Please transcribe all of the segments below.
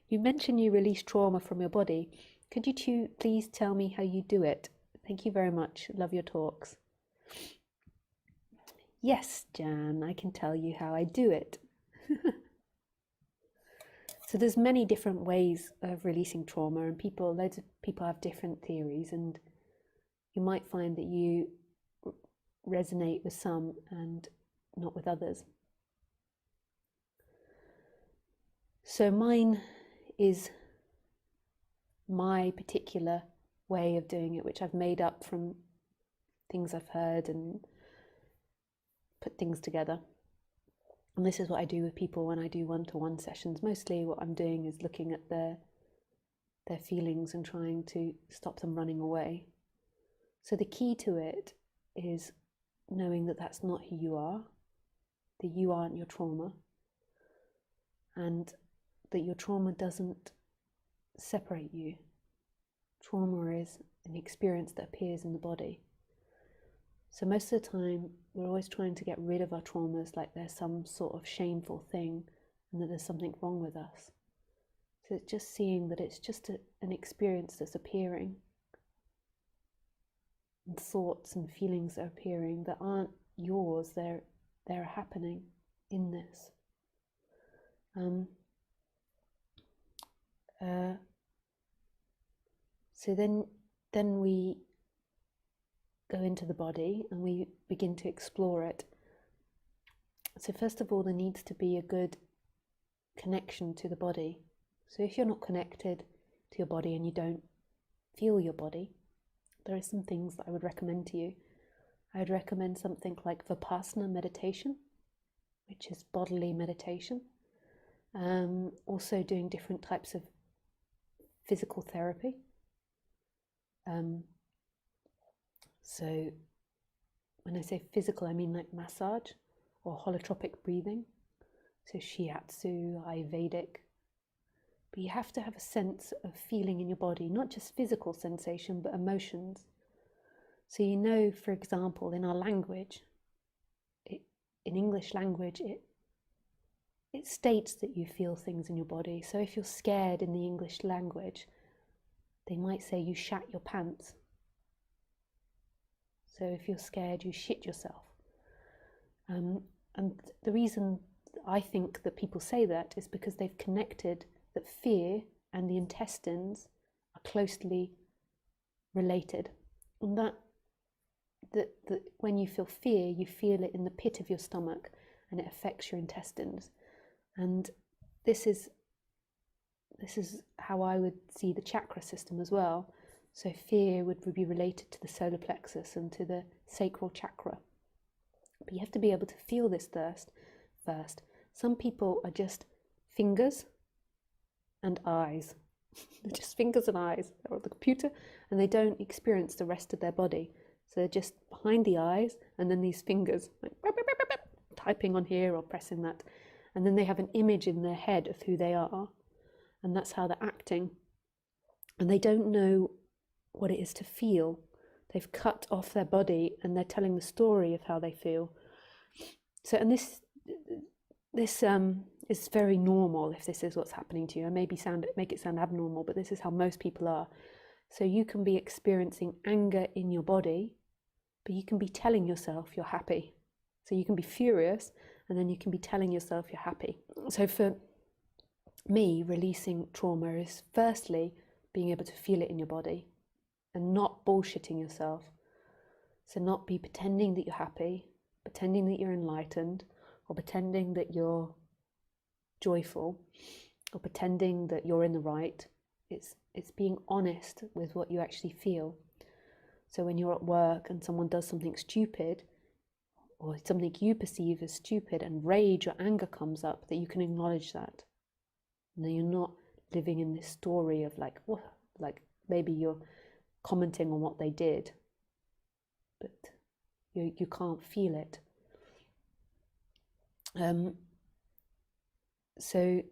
You mentioned you release trauma from your body. Could you please tell me how you do it? Thank you very much. Love your talks. Yes, Jan, I can tell you how I do it. So there's many different ways of releasing trauma, and loads of people have different theories, and you might find that you resonate with some and not with others. So mine is my particular way of doing it, which I've made up from things I've heard and put things together. And this is what I do with people when I do one-to-one sessions. Mostly what I'm doing is looking at their feelings and trying to stop them running away. So the key to it is knowing that that's not who you are, that you aren't your trauma, and that your trauma doesn't separate you. Trauma is an experience that appears in the body. So most of the time, we're always trying to get rid of our traumas like there's some sort of shameful thing and that there's something wrong with us. So it's just seeing that it's just an experience that's appearing. And thoughts and feelings are appearing that aren't yours, they're happening in this. So then we go into the body and we begin to explore it. So first of all, there needs to be a good connection to the body. So if you're not connected to your body and you don't feel your body, there are some things that I would recommend to you. I would recommend something like Vipassana meditation, which is bodily meditation. Also doing different types of physical therapy. So when I say physical, I mean like massage or holotropic breathing. So shiatsu, Ayurvedic. But you have to have a sense of feeling in your body, not just physical sensation, but emotions. So you know, for example, in our language, in English language, it states that you feel things in your body. So if you're scared in the English language, they might say you shat your pants. So if you're scared, you shit yourself. And the reason I think that people say that is because they've connected that fear and the intestines are closely related. And that when you feel fear, you feel it in the pit of your stomach and it affects your intestines. And this is how I would see the chakra system as well. So fear would be related to the solar plexus and to the sacral chakra. But you have to be able to feel this first. Some people are just fingers and eyes. They're just fingers and eyes. They're on the computer and they don't experience the rest of their body. So they're just behind the eyes and then these fingers, like typing on here or pressing that. And then they have an image in their head of who they are. And that's how they're acting. And they don't know what it is to feel. They've cut off their body and they're telling the story of how they feel. So, and this is very normal if this is what's happening to you. And make it sound abnormal, but this is how most people are. So you can be experiencing anger in your body, but you can be telling yourself you're happy. So you can be furious and then you can be telling yourself you're happy. So for me, releasing trauma is firstly being able to feel it in your body and not bullshitting yourself. So not be pretending that you're happy, pretending that you're enlightened, or pretending that you're joyful, or pretending that you're in the right. It's being honest with what you actually feel. So when you're at work and someone does something stupid, or something you perceive as stupid, and rage or anger comes up, that you can acknowledge that. And then you're not living in this story of like, what, like maybe you're commenting on what they did, but you can't feel it. So,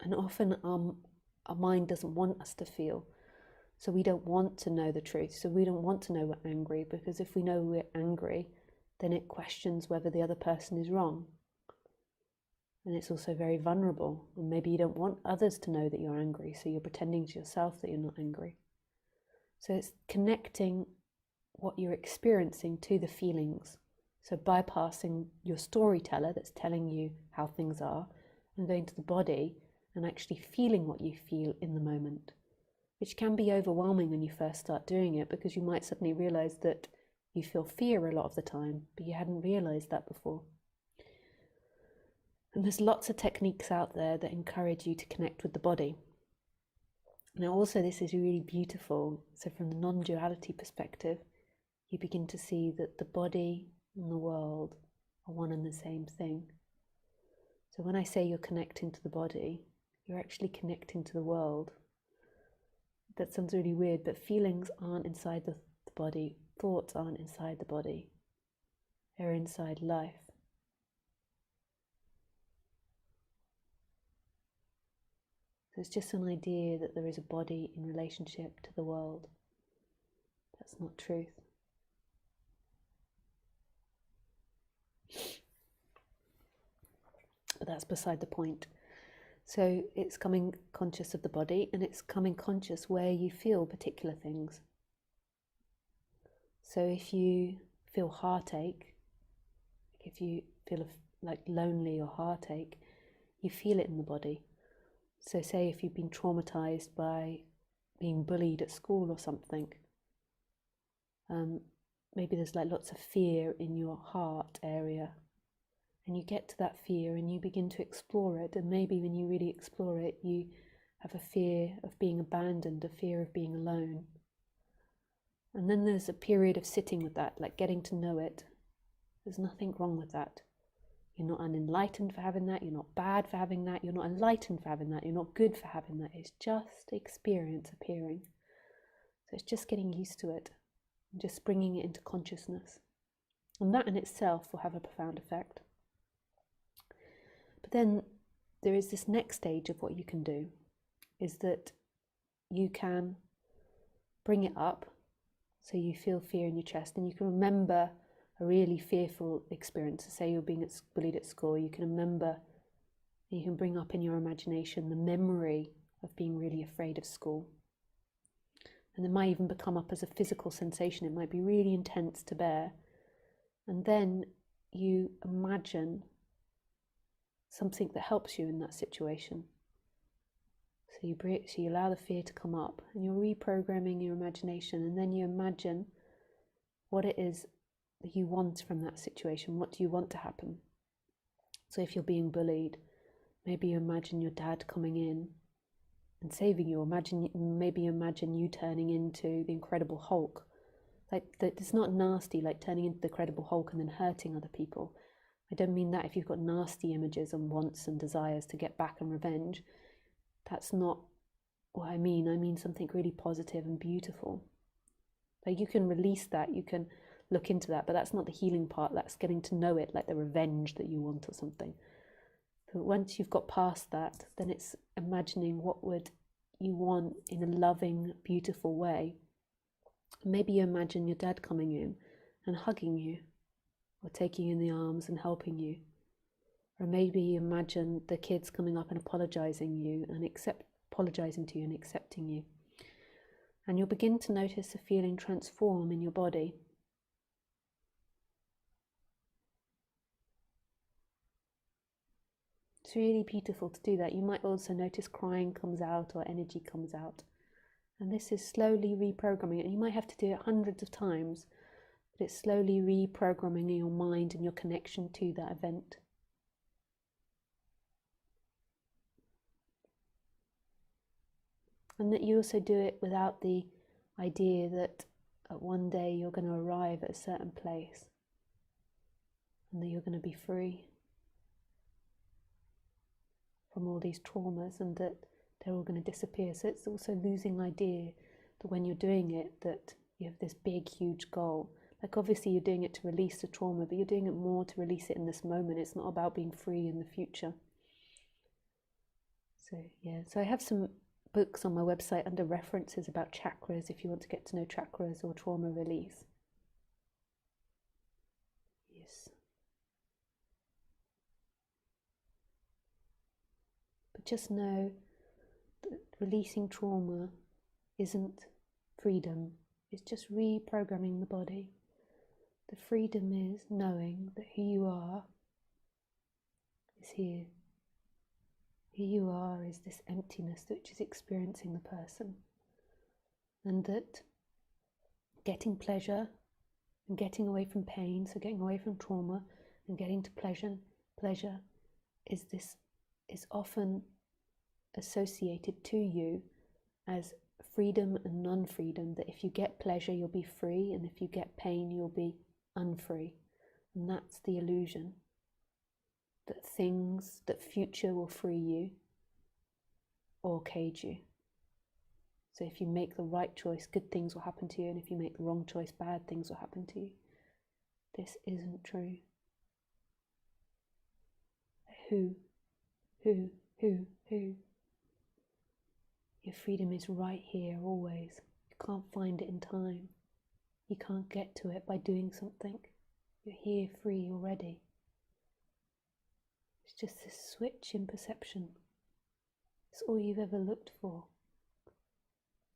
and often our mind doesn't want us to feel. So we don't want to know the truth. So we don't want to know we're angry, because if we know we're angry, then it questions whether the other person is wrong. And it's also very vulnerable. And maybe you don't want others to know that you're angry, so you're pretending to yourself that you're not angry. So it's connecting what you're experiencing to the feelings. So bypassing your storyteller that's telling you how things are and going to the body and actually feeling what you feel in the moment, which can be overwhelming when you first start doing it, because you might suddenly realize that you feel fear a lot of the time, but you hadn't realized that before. And there's lots of techniques out there that encourage you to connect with the body. Now also this is really beautiful. So from the non-duality perspective, you begin to see that the body and the world are one and the same thing. So when I say you're connecting to the body, you're actually connecting to the world. That sounds really weird, but feelings aren't inside the body, thoughts aren't inside the body, they're inside life. So it's just an idea that there is a body in relationship to the world. That's not truth. But that's beside the point. So it's coming conscious of the body, and it's coming conscious where you feel particular things. So if you feel heartache, if you feel like lonely or heartache, you feel it in the body. So say if you've been traumatized by being bullied at school or something, maybe there's like lots of fear in your heart area, and you get to that fear and you begin to explore it, and maybe when you really explore it, you have a fear of being abandoned, a fear of being alone. And then there's a period of sitting with that, like getting to know it. There's nothing wrong with that. You're not unenlightened for having that, you're not bad for having that, you're not enlightened for having that, you're not good for having that. It's just experience appearing. So it's just getting used to it, and just bringing it into consciousness. And that in itself will have a profound effect. But then there is this next stage of what you can do, is that you can bring it up, so you feel fear in your chest, and you can remember a really fearful experience. So say you're being bullied at school, you can remember, you can bring up in your imagination the memory of being really afraid of school. And it might even become up as a physical sensation. It might be really intense to bear. And then you imagine something that helps you in that situation. So you allow the fear to come up, and you're reprogramming your imagination, and then you imagine what it is that you want from that situation. What do you want to happen? So if you're being bullied, maybe you imagine your dad coming in and saving you. Maybe you imagine you turning into the Incredible Hulk. Like it's not nasty, like turning into the Incredible Hulk and then hurting other people. I don't mean that if you've got nasty images and wants and desires to get back and revenge. That's not what I mean. I mean something really positive and beautiful. Like you can release that, you can look into that, but that's not the healing part. That's getting to know it, like the revenge that you want or something. But once you've got past that, then it's imagining what would you want in a loving, beautiful way. Maybe you imagine your dad coming in and hugging you, or taking you in the arms and helping you. Or maybe you imagine the kids coming up and apologizing to you and accepting you. And you'll begin to notice a feeling transform in your body. It's really beautiful to do that. You might also notice crying comes out or energy comes out. And this is slowly reprogramming it. And you might have to do it hundreds of times, but it's slowly reprogramming your mind and your connection to that event. And that you also do it without the idea that one day you're going to arrive at a certain place and that you're going to be free from all these traumas and that they're all going to disappear. So it's also losing idea that when you're doing it, that you have this big, huge goal. Like obviously you're doing it to release the trauma, but you're doing it more to release it in this moment. It's not about being free in the future. So yeah, so I have some books on my website under references about chakras if you want to get to know chakras or trauma release. Yes. But just know that releasing trauma isn't freedom, it's just reprogramming the body. The freedom is knowing that who you are is here. Who you are is this emptiness which is experiencing the person. And that getting pleasure and getting away from pain, so getting away from trauma and getting to pleasure is often associated to you as freedom and non-freedom, that if you get pleasure you'll be free, and if you get pain you'll be unfree. And that's the illusion, that future will free you or cage you. So if you make the right choice, good things will happen to you, and if you make the wrong choice, bad things will happen to you. This isn't true. Who? Your freedom is right here always. You can't find it in time. You can't get to it by doing something. You're here free already. It's just this switch in perception. It's all you've ever looked for.